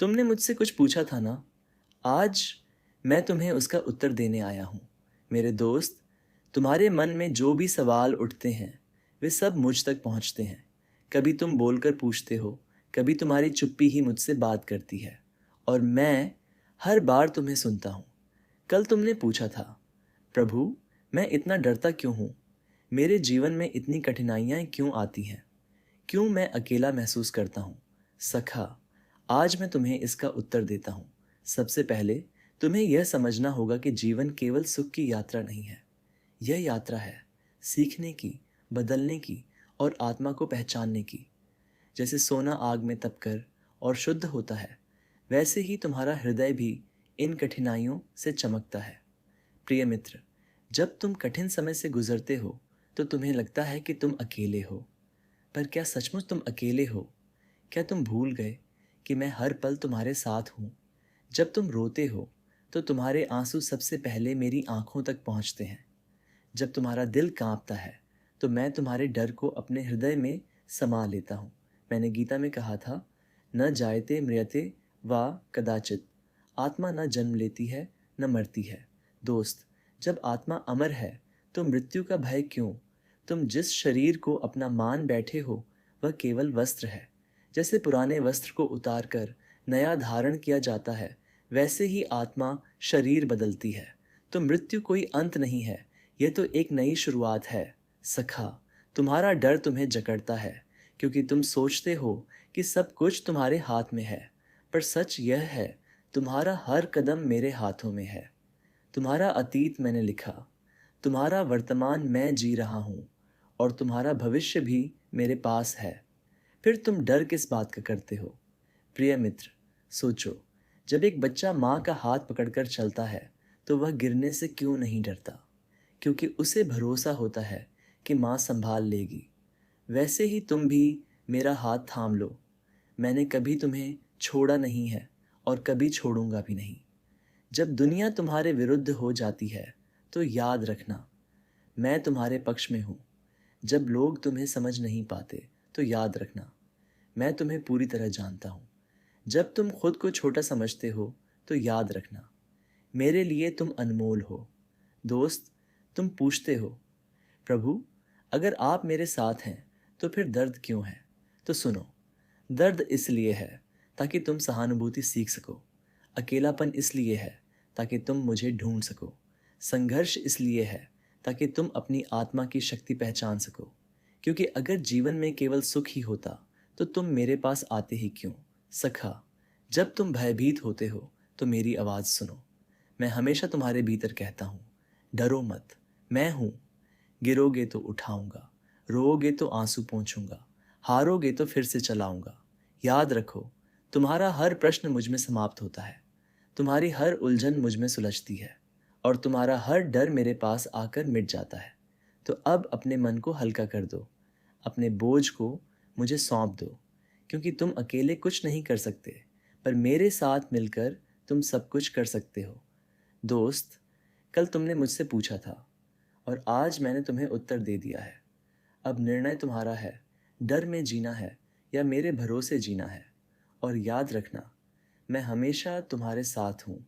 तुमने मुझसे कुछ पूछा था ना, आज मैं तुम्हें उसका उत्तर देने आया हूँ। मेरे दोस्त, तुम्हारे मन में जो भी सवाल उठते हैं वे सब मुझ तक पहुँचते हैं। कभी तुम बोलकर पूछते हो, कभी तुम्हारी चुप्पी ही मुझसे बात करती है, और मैं हर बार तुम्हें सुनता हूँ। कल तुमने पूछा था, प्रभु, मैं इतना डरता क्यों हूँ? मेरे जीवन में इतनी कठिनाइयाँ क्यों आती हैं? क्यों मैं अकेला महसूस करता हूँ? सखा, आज मैं तुम्हें इसका उत्तर देता हूँ। सबसे पहले तुम्हें यह समझना होगा कि जीवन केवल सुख की यात्रा नहीं है। यह यात्रा है सीखने की, बदलने की और आत्मा को पहचानने की। जैसे सोना आग में तपकर और शुद्ध होता है, वैसे ही तुम्हारा हृदय भी इन कठिनाइयों से चमकता है। प्रिय मित्र, जब तुम कठिन समय से गुजरते हो तो तुम्हें लगता है कि तुम अकेले हो। पर क्या सचमुच तुम अकेले हो? क्या तुम भूल गए कि मैं हर पल तुम्हारे साथ हूँ? जब तुम रोते हो तो तुम्हारे आंसू सबसे पहले मेरी आंखों तक पहुँचते हैं। जब तुम्हारा दिल कांपता है तो मैं तुम्हारे डर को अपने हृदय में समा लेता हूँ। मैंने गीता में कहा था, न जायते म्रियते वा कदाचित। आत्मा न जन्म लेती है न मरती है। दोस्त, जब आत्मा अमर है तो मृत्यु का भय क्यों? तुम जिस शरीर को अपना मान बैठे हो वह केवल वस्त्र है। जैसे पुराने वस्त्र को उतार कर नया धारण किया जाता है, वैसे ही आत्मा शरीर बदलती है। तो मृत्यु कोई अंत नहीं है, यह तो एक नई शुरुआत है। सखा, तुम्हारा डर तुम्हें जकड़ता है क्योंकि तुम सोचते हो कि सब कुछ तुम्हारे हाथ में है। पर सच यह है, तुम्हारा हर कदम मेरे हाथों में है। तुम्हारा अतीत मैंने लिखा, तुम्हारा वर्तमान मैं जी रहा हूँ, और तुम्हारा भविष्य भी मेरे पास है। फिर तुम डर किस बात का करते हो? प्रिय मित्र, सोचो, जब एक बच्चा माँ का हाथ पकड़कर चलता है तो वह गिरने से क्यों नहीं डरता? क्योंकि उसे भरोसा होता है कि माँ संभाल लेगी। वैसे ही तुम भी मेरा हाथ थाम लो। मैंने कभी तुम्हें छोड़ा नहीं है और कभी छोड़ूंगा भी नहीं। जब दुनिया तुम्हारे विरुद्ध हो जाती है तो याद रखना, मैं तुम्हारे पक्ष में हूँ। जब लोग तुम्हें समझ नहीं पाते तो याद रखना, मैं तुम्हें पूरी तरह जानता हूँ। जब तुम खुद को छोटा समझते हो तो याद रखना, मेरे लिए तुम अनमोल हो। दोस्त, तुम पूछते हो, प्रभु, अगर आप मेरे साथ हैं तो फिर दर्द क्यों है? तो सुनो, दर्द इसलिए है ताकि तुम सहानुभूति सीख सको। अकेलापन इसलिए है ताकि तुम मुझे ढूंढ सको। संघर्ष इसलिए है ताकि तुम अपनी आत्मा की शक्ति पहचान सको। क्योंकि अगर जीवन में केवल सुख ही होता तो तुम मेरे पास आते ही क्यों? सखा, जब तुम भयभीत होते हो तो मेरी आवाज़ सुनो। मैं हमेशा तुम्हारे भीतर कहता हूँ, डरो मत, मैं हूँ। गिरोगे तो उठाऊंगा, रोओगे तो आंसू पोंछूंगा, हारोगे तो फिर से चलाऊंगा। याद रखो, तुम्हारा हर प्रश्न मुझ में समाप्त होता है, तुम्हारी हर उलझन मुझ में सुलझती है, और तुम्हारा हर डर मेरे पास आकर मिट जाता है। तो अब अपने मन को हल्का कर दो, अपने बोझ को मुझे सौंप दो, क्योंकि तुम अकेले कुछ नहीं कर सकते, पर मेरे साथ मिलकर तुम सब कुछ कर सकते हो। दोस्त, कल तुमने मुझसे पूछा था और आज मैंने तुम्हें उत्तर दे दिया है। अब निर्णय तुम्हारा है, डर में जीना है या मेरे भरोसे जीना है। और याद रखना, मैं हमेशा तुम्हारे साथ हूँ।